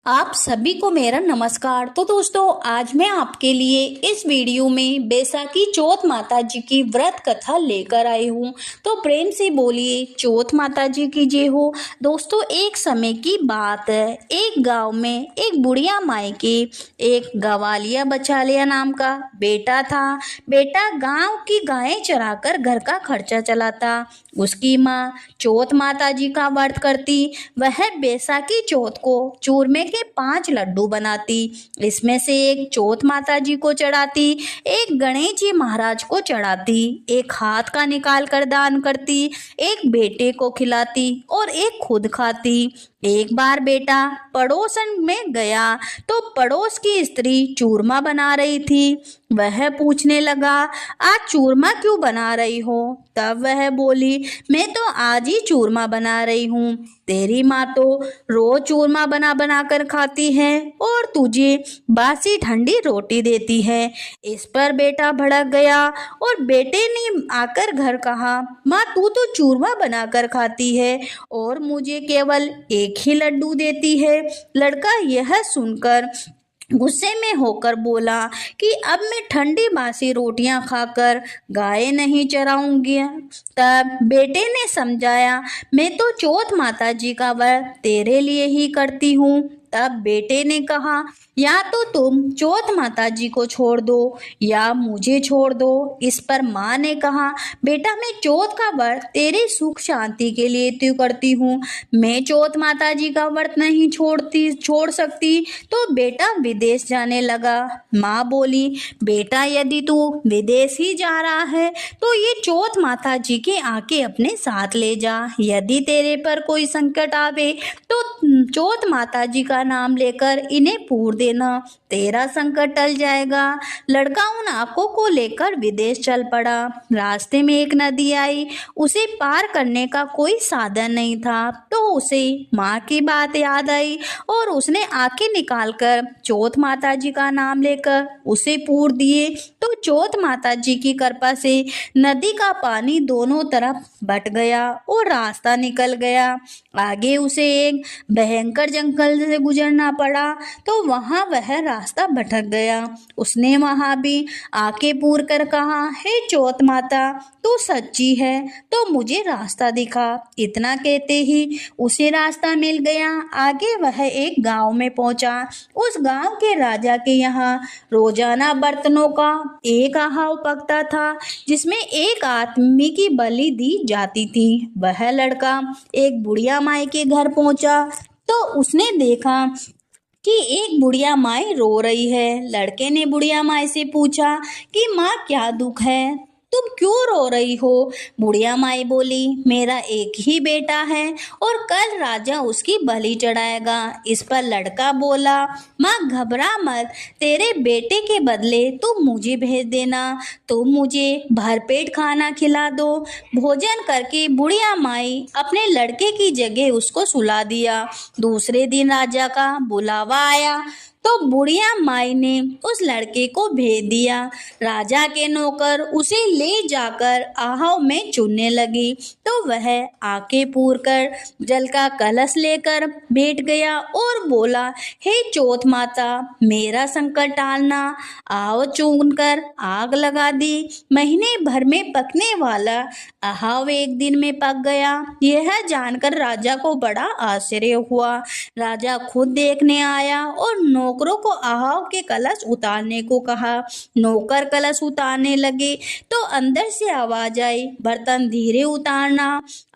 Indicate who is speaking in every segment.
Speaker 1: आप सभी को मेरा नमस्कार। तो दोस्तों, आज मैं आपके लिए इस वीडियो में बैसाखी चौथ माता जी की व्रत कथा लेकर आई हूँ। तो प्रेम से बोलिए चौथ माता जी की जय हो। दोस्तों, एक समय की बात है। एक गांव में एक बुढ़िया माई के एक गवालिया बछालिया नाम का बेटा था। बेटा गांव की गायें चराकर घर का खर्चा चलाता। उसकी माँ चौथ माता जी का व्रत करती। वह बैसाखी चौथ को चूरमे के 5 लड्डू बनाती। इसमें से एक चौथ माता जी को चढ़ाती, एक गणेश जी महाराज को चढ़ाती, एक हाथ का निकाल कर दान करती, एक बेटे को खिलाती और एक खुद खाती। एक बार बेटा पड़ोसन में गया तो पड़ोस की स्त्री चूरमा बना रही थी। वह पूछने लगा, आज चूरमा क्यों बना रही हो? तब वह बोली, मैं तो आज ही चूरमा बना रही हूँ। तेरी माँ तो रोज चूरमा बना बना कर खाती है और तुझे बासी ठंडी रोटी देती है। इस पर बेटा भड़क गया और बेटे ने आकर घर कहा, माँ तू तो चूरमा बनाकर खाती है और मुझे केवल एक ही लड्डू देती है। लड़का यह सुनकर गुस्से में होकर बोला कि अब मैं ठंडी बासी रोटियां खाकर गाय नहीं चराऊंगी। तब बेटे ने समझाया, मैं तो चौथ माता जी का व्रत तेरे लिए ही करती हूँ। तब बेटे ने कहा, या तो तुम चौथ माता जी को छोड़ दो या मुझे छोड़ दो। इस पर माँ ने कहा, बेटा मैं चौथ का व्रत तेरे सुख शांति के लिए तो करती हूँ। मैं चौथ माता जी का व्रत नहीं छोड़ सकती। तो बेटा विदेश जाने लगा। माँ बोली, बेटा यदि तू विदेश ही जा रहा है तो ये चौथ माता जी के आके अपने साथ ले जा। यदि तेरे पर कोई संकट आवे तो चौथ माता जी का नाम लेकर इन्हें पूर देना, तेरा संकट टल जाएगा। लड़का उन आंखों को लेकर विदेश चल पड़ा। रास्ते में एक नदी आई। उसे पार करने का कोई साधन नहीं था तो उसे माँ की बात याद आई और उसने आंखें निकालकर चौथ माता जी का नाम लेकर उसे पूर दिए। तो चौथ माता जी की कृपा से नदी का पानी दोनों तरफ बट गया और रास्ता निकल गया। आगे उसे एक भयंकर जंगल से गुजरना पड़ा तो वहां वह रास्ता भटक गया। उसने वहां भी आके पूर कर कहा, हे चौथ माता तू सच्ची है तो मुझे रास्ता दिखा। इतना कहते ही उसे रास्ता मिल गया। आगे वह एक गांव में पहुंचा। उस गांव के राजा के यहाँ रोजाना बर्तनों का एक आहाव पकता था जिसमें एक आदमी की बलि दी जाती थी। वह लड़का एक बुढ़िया माई के घर पहुंचा तो उसने देखा कि एक बुढ़िया माई रो रही है। लड़के ने बुढ़िया माई से पूछा कि माँ क्या दुख है, तुम क्यों रो रही हो? बुढ़िया माई बोली, मेरा एक ही बेटा है और कल राजा उसकी बलि चढ़ाएगा। इस पर लड़का बोला, माँ घबरा मत, तेरे बेटे के बदले तुम मुझे भेज देना। तुम मुझे भरपेट खाना खिला दो। भोजन करके बुढ़िया माई अपने लड़के की जगह उसको सुला दिया। दूसरे दिन राजा का बुलावा आया तो बुढ़िया माई ने उस लड़के को भेज दिया। राजा के नौकर उसे ले जाकर आहाव में चुनने लगी तो वह आके पूर कर जल का कलश लेकर बैठ गया और बोला, हे चौथ माता मेरा संकट टालना। आव चुन कर आग लगा दी। महीने भर में पकने वाला आहाव एक दिन में पक गया। यह जानकर राजा को बड़ा आश्चर्य हुआ। राजा खुद देखने आया और नौकरों को आहाव के कलश उतारने को कहा। नौकर कलश उतारने लगे तो अंदर से आवाज आई, बर्तन धीरे उतारना।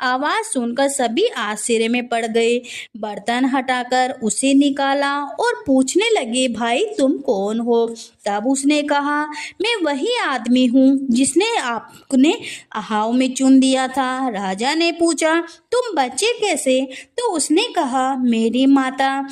Speaker 1: आवाज सुनकर सभी आश्चर्य में पड़ गए। बर्तन हटाकर उसे निकाला और पूछने लगे, भाई तुम कौन हो? तब उसने कहा, मैं वही आदमी हूँ जिसने आपने आहाव में चुन दिया था। राजा ने पूछा, तुम बच्चे कैसे? तो उसने कहा, मेरी माता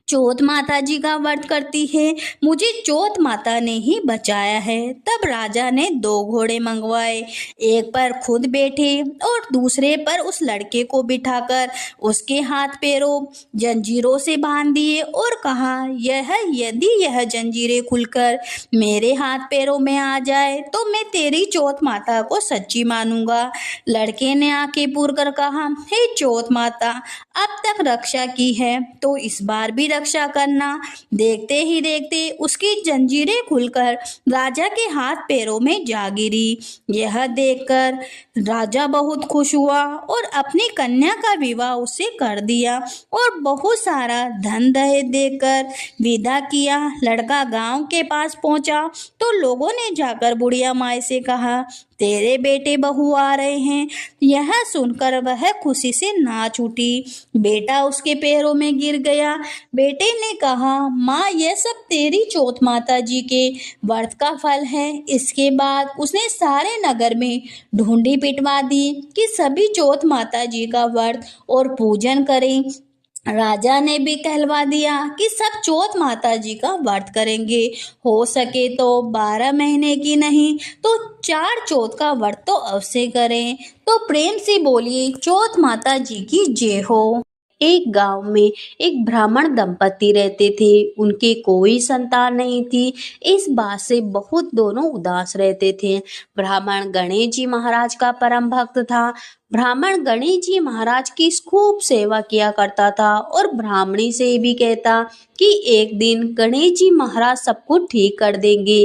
Speaker 1: चौथ माता जी का व्रत करती है, मुझे चौथ माता ने ही बचाया है। तब राजा ने 2 घोड़े मंगवाए, एक पर खुद बैठे और दूसरे पर उस लड़के को बिठाकर उसके हाथ पैरों जंजीरों से बांध दिए और कहा, यदि यह जंजीरें खुलकर मेरे हाथ पैरों में आ जाए तो मैं तेरी चौथ माता को सच्ची मानूंगा। लड़के ने आंखें पूर कर कहा, हे चौथ माता अब तक रक्षा की है तो इस बार भी रक्षा करना। देखते ही देखते उसकी जंजीरें खुलकर राजा के हाथ पैरों में जा गिरी। यह देखकर राजा बहुत खुश हुआ और अपनी कन्या का विवाह उससे कर दिया और बहुत सारा धन दहेज देकर विदा किया। लड़का गांव के पास पहुंचा तो लोगों ने जाकर बुढ़िया माई से कहा, तेरे बेटे बहू आ रहे हैं। यह सुनकर वह खुशी से नाच उठी। बेटा उसके पैरों में गिर गया। बेटे ने कहा, माँ यह सब तेरी चौथ माता जी के व्रत का फल है। इसके बाद उसने सारे नगर में ढूंढी पिटवा दी कि सभी चौथ माता जी का व्रत और पूजन करें। राजा ने भी कहलवा दिया कि सब चौथ माता जी का व्रत करेंगे। हो सके तो 12 महीने की नहीं तो 4 चौथ का व्रत तो अवश्य करें। तो प्रेम से बोलिए चौथ माता जी की जय हो। एक गांव में एक ब्राह्मण दंपति रहते थे। उनके कोई संतान नहीं थी। इस बात से बहुत दोनों उदास रहते थे। ब्राह्मण गणेश जी महाराज का परम भक्त था। ब्राह्मण गणेश जी महाराज की खूब सेवा किया करता था और ब्राह्मणी से भी कहता कि एक दिन गणेश जी महाराज सब कुछ ठीक कर देंगे।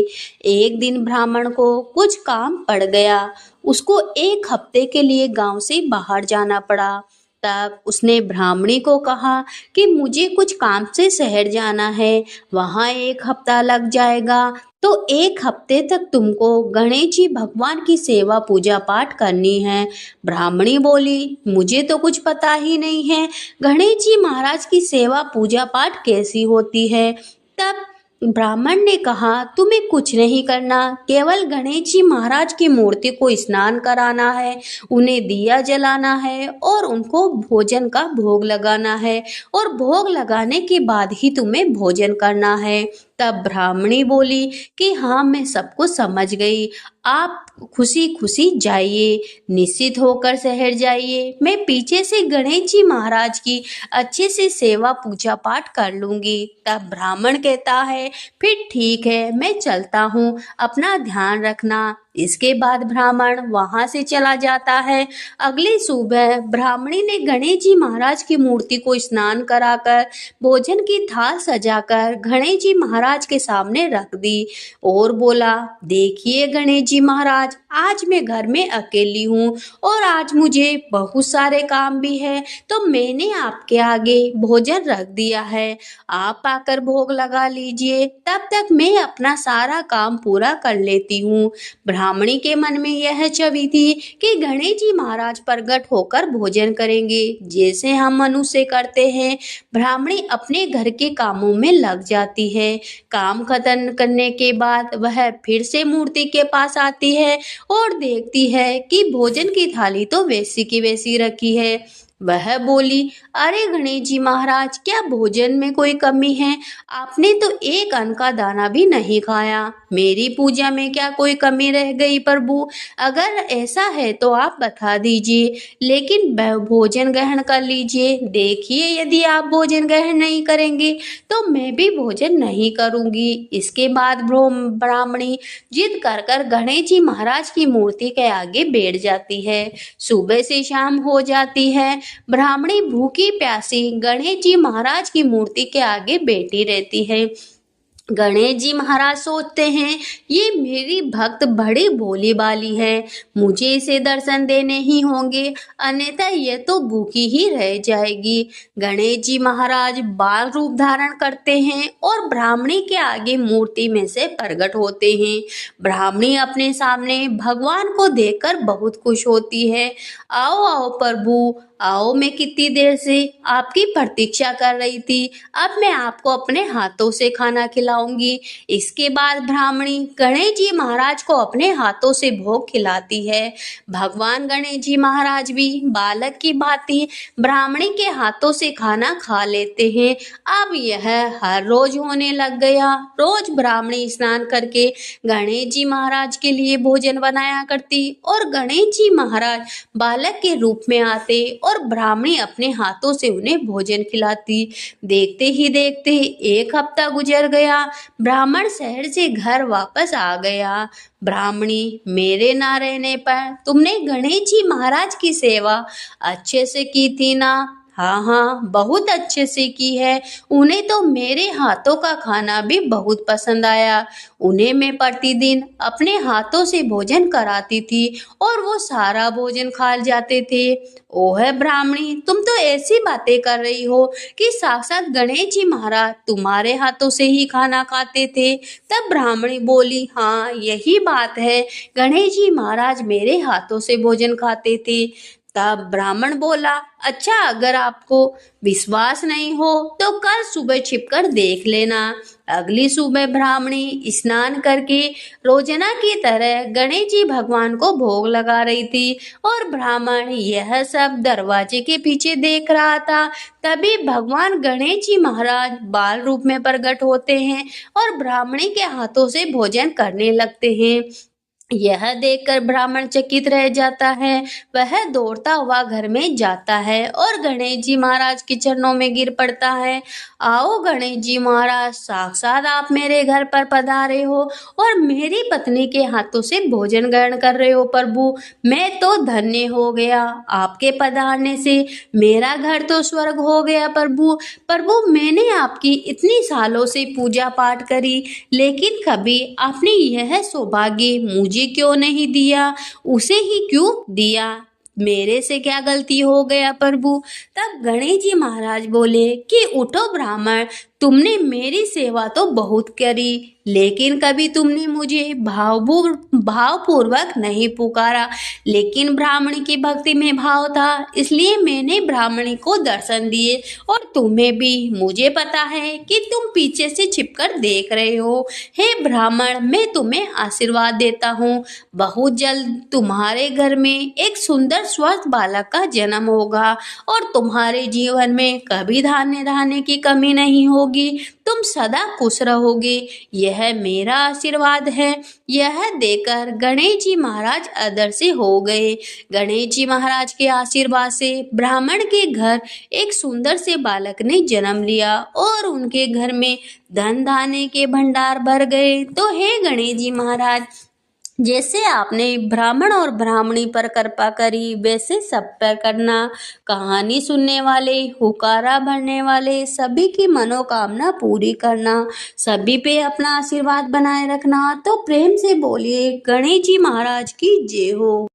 Speaker 1: एक दिन ब्राह्मण को कुछ काम पड़ गया। उसको 1 हफ्ते के लिए गांव से बाहर जाना पड़ा। तब उसने ब्राह्मणी को कहा कि मुझे कुछ काम से शहर जाना है, वहां 1 हफ्ता लग जाएगा। तो 1 हफ्ते तक तुमको गणेश जी भगवान की सेवा पूजा पाठ करनी है। ब्राह्मणी बोली, मुझे तो कुछ पता ही नहीं है, गणेश जी महाराज की सेवा पूजा पाठ कैसी होती है। तब ब्राह्मण ने कहा, तुम्हें कुछ नहीं करना, केवल गणेश जी महाराज की मूर्ति को स्नान कराना है, उन्हें दिया जलाना है और उनको भोजन का भोग लगाना है और भोग लगाने के बाद ही तुम्हें भोजन करना है। तब ब्राह्मणी बोली कि हाँ मैं सब कुछ समझ गई, आप खुशी खुशी जाइए, निश्चित होकर शहर जाइए। मैं पीछे से गणेश जी महाराज की अच्छे से सेवा पूजा पाठ कर लूंगी। तब ब्राह्मण कहता है, फिर ठीक है मैं चलता हूँ, अपना ध्यान रखना। इसके बाद ब्राह्मण वहां से चला जाता है। अगली सुबह ब्राह्मणी ने गणेश जी महाराज की मूर्ति को स्नान कराकर भोजन की थाल सजाकर गणेश जी महाराज के सामने रख दी और बोला, देखिए गणेश जी महाराज, आज मैं घर में अकेली हूँ और आज मुझे बहुत सारे काम भी है, तो मैंने आपके आगे भोजन रख दिया है, आप आकर भोग लगा लीजिए, तब तक मैं अपना सारा काम पूरा कर लेती हूँ। ब्राह्मणी के मन में यह छवि थी कि गणेश जी महाराज प्रकट होकर भोजन करेंगे, जैसे हम मनुष्य करते हैं। ब्राह्मणी अपने घर के कामों में लग जाती है। काम खत्म करने के बाद वह फिर से मूर्ति के पास आती है और देखती है कि भोजन की थाली तो वैसी की वैसी रखी है। वह बोली, अरे गणेश जी महाराज, क्या भोजन में कोई कमी है? आपने तो 1 अन्न का दाना भी नहीं खाया। मेरी पूजा में क्या कोई कमी रह गई प्रभु? अगर ऐसा है तो आप बता दीजिए, लेकिन भोजन ग्रहण कर लीजिए। देखिए, यदि आप भोजन ग्रहण नहीं करेंगे तो मैं भी भोजन नहीं करूंगी। इसके बाद ब्राह्मणी जिद कर कर गणेश जी महाराज की मूर्ति के आगे बैठ जाती है। सुबह से शाम हो जाती है। ब्राह्मणी भूखी प्यासी गणेश जी महाराज की मूर्ति के आगे बैठी रहती है। गणेश जी महाराज सोचते हैं, ये मेरी भक्त बड़ी भोली भाली है, मुझे इसे दर्शन देने ही होंगे, अन्यथा यह तो भूखी ही रह जाएगी। गणेश जी महाराज बाल रूप धारण करते हैं और ब्राह्मणी के आगे मूर्ति में से प्रकट होते हैं। ब्राह्मणी अपने सामने भगवान को देखकर बहुत खुश होती है। आओ आओ प्रभु, आओ, मैं कितनी देर से आपकी प्रतीक्षा कर रही थी, अब मैं आपको अपने हाथों से खाना खिलाऊंगी। इसके बाद ब्राह्मणी गणेश जी महाराज को अपने हाथों से भोग खिलाती है। भगवान गणेश जी महाराज भी बालक की भांति ब्राह्मणी के हाथों से खाना खा लेते हैं। अब यह हर रोज होने लग गया। रोज ब्राह्मणी स्नान करके गणेश जी महाराज के लिए भोजन बनाया करती और गणेश जी महाराज बालक के रूप में आते और ब्राह्मणी अपने हाथों से उन्हें भोजन खिलाती। देखते ही देखते 1 हफ्ता गुजर गया। ब्राह्मण शहर से घर वापस आ गया। ब्राह्मणी, मेरे ना रहने पर तुमने गणेश जी महाराज की सेवा अच्छे से की थी ना? हाँ हाँ, बहुत अच्छे से की है। उन्हें तो मेरे हाथों का खाना भी बहुत पसंद आया। उन्हें मैं प्रतिदिन अपने हाथों से भोजन कराती थी और वो सारा भोजन खा जाते थे। ओह ब्राह्मणी, तुम तो ऐसी बातें कर रही हो कि साक्षात गणेश जी महाराज तुम्हारे हाथों से ही खाना खाते थे। तब ब्राह्मणी बोली, हाँ यही बात है, गणेश जी महाराज मेरे हाथों से भोजन खाते थे। तब ब्राह्मण बोला, अच्छा अगर आपको विश्वास नहीं हो तो कल सुबह छिपकर देख लेना। अगली सुबह ब्राह्मणी स्नान करके रोजाना की तरह गणेश जी भगवान को भोग लगा रही थी और ब्राह्मण यह सब दरवाजे के पीछे देख रहा था। तभी भगवान गणेश जी महाराज बाल रूप में प्रकट होते हैं और ब्राह्मणी के हाथों से भोजन करने लगते हैं। यह देखकर ब्राह्मण चकित रह जाता है। वह दौड़ता हुआ घर में जाता है और गणेश जी महाराज के चरणों में गिर पड़ता है। आओ गणेश जी महाराज, साक्षात आप मेरे घर पर पधारे हो और मेरी पत्नी के हाथों से भोजन ग्रहण कर रहे हो प्रभु। मैं तो धन्य हो गया, आपके पधारने से मेरा घर तो स्वर्ग हो गया प्रभु। प्रभु, मैंने आपकी इतनी सालों से पूजा पाठ करी, लेकिन कभी आपने यह सौभाग्य मुझे क्यों नहीं दिया? उसे ही क्यों दिया? मेरे से क्या गलती हो गया प्रभु? तब गणेश जी महाराज बोले कि उठो ब्राह्मण, तुमने मेरी सेवा तो बहुत करी, लेकिन कभी तुमने मुझे भावपूर्वक नहीं पुकारा। लेकिन ब्राह्मणी की भक्ति में भाव था, इसलिए मैंने ब्राह्मणी को दर्शन दिए और तुम्हें भी। मुझे पता है कि तुम पीछे से छिपकर देख रहे हो। हे ब्राह्मण, मैं तुम्हें आशीर्वाद देता हूँ, बहुत जल्द तुम्हारे घर में एक सुंदर स्वस्थ बालक का जन्म होगा और तुम्हारे जीवन में कभी धान्य धान्य की कमी नहीं होगी। तुम सदा खुश रहोगे, यह मेरा आशीर्वाद है। यह देकर गणेश जी महाराज अदृश्य हो गए। गणेश जी महाराज के आशीर्वाद से ब्राह्मण के घर एक सुंदर से बालक ने जन्म लिया और उनके घर में धन धान्य के भंडार भर गए। तो हे गणेश जी महाराज, जैसे आपने ब्राह्मण और ब्राह्मणी पर कृपा करी, वैसे सब पर करना। कहानी सुनने वाले, हुकारा भरने वाले सभी की मनोकामना पूरी करना, सभी पे अपना आशीर्वाद बनाए रखना। तो प्रेम से बोलिए, गणेश जी महाराज की जय हो।